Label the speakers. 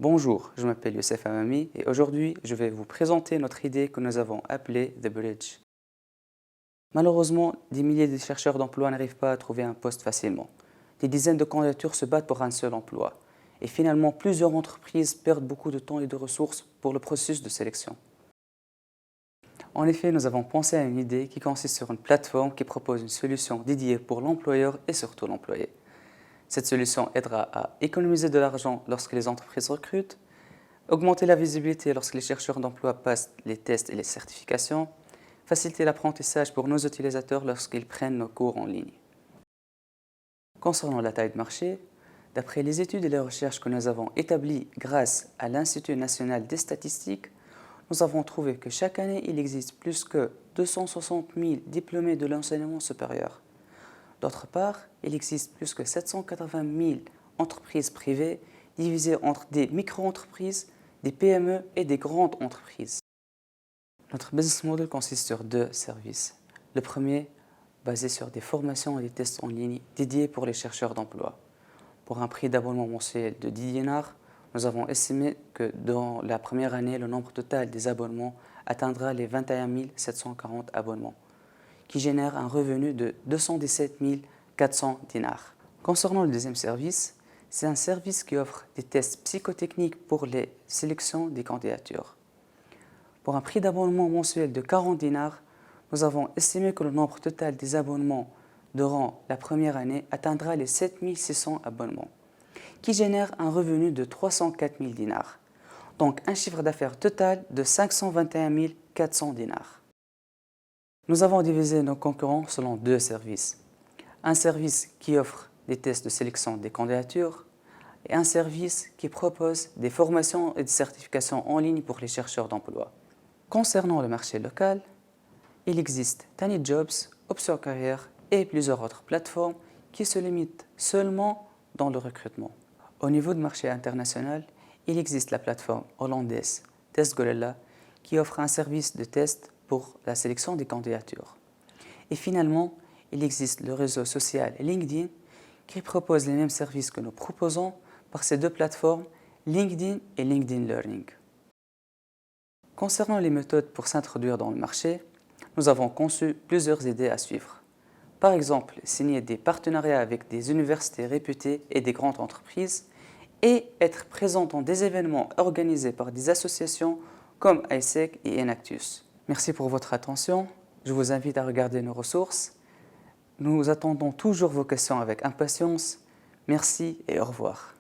Speaker 1: Bonjour, je m'appelle Youssef Hamami et aujourd'hui je vais vous présenter notre idée que nous avons appelée The Bridge. Malheureusement, des milliers de chercheurs d'emploi n'arrivent pas à trouver un poste facilement. Des dizaines de candidatures se battent pour un seul emploi. Et finalement, plusieurs entreprises perdent beaucoup de temps et de ressources pour le processus de sélection. En effet, nous avons pensé à une idée qui consiste sur une plateforme qui propose une solution dédiée pour l'employeur et surtout l'employé. Cette solution aidera à économiser de l'argent lorsque les entreprises recrutent, augmenter la visibilité lorsque les chercheurs d'emploi passent les tests et les certifications, faciliter l'apprentissage pour nos utilisateurs lorsqu'ils prennent nos cours en ligne. Concernant la taille de marché, d'après les études et les recherches que nous avons établies grâce à l'Institut national des statistiques, nous avons trouvé que chaque année, il existe plus que 260 000 diplômés de l'enseignement supérieur. D'autre part, il existe plus que 780 000 entreprises privées divisées entre des micro-entreprises, des PME et des grandes entreprises. Notre business model consiste sur deux services. Le premier, basé sur des formations et des tests en ligne dédiés pour les chercheurs d'emploi. Pour un prix d'abonnement mensuel de 10 dinars, nous avons estimé que dans la première année, le nombre total des abonnements atteindra les 21 740 abonnements, qui génère un revenu de 217 400 dinars. Concernant le deuxième service, c'est un service qui offre des tests psychotechniques pour les sélections des candidatures. Pour un prix d'abonnement mensuel de 40 dinars, nous avons estimé que le nombre total des abonnements durant la première année atteindra les 7 600 abonnements, qui génèrent un revenu de 304 000 dinars, donc un chiffre d'affaires total de 521 400 dinars. Nous avons divisé nos concurrents selon deux services. Un service qui offre des tests de sélection des candidatures et un service qui propose des formations et des certifications en ligne pour les chercheurs d'emploi. Concernant le marché local, il existe TinyJobs, Option Carrière et plusieurs autres plateformes qui se limitent seulement dans le recrutement. Au niveau du marché international, il existe la plateforme hollandaise TestGorilla qui offre un service de test pour la sélection des candidatures. Et finalement, il existe le réseau social LinkedIn qui propose les mêmes services que nous proposons par ces deux plateformes, LinkedIn et LinkedIn Learning. Concernant les méthodes pour s'introduire dans le marché, nous avons conçu plusieurs idées à suivre. Par exemple, signer des partenariats avec des universités réputées et des grandes entreprises et être présent dans des événements organisés par des associations comme ISEC et Enactus. Merci pour votre attention. Je vous invite à regarder nos ressources. Nous attendons toujours vos questions avec impatience. Merci et au revoir.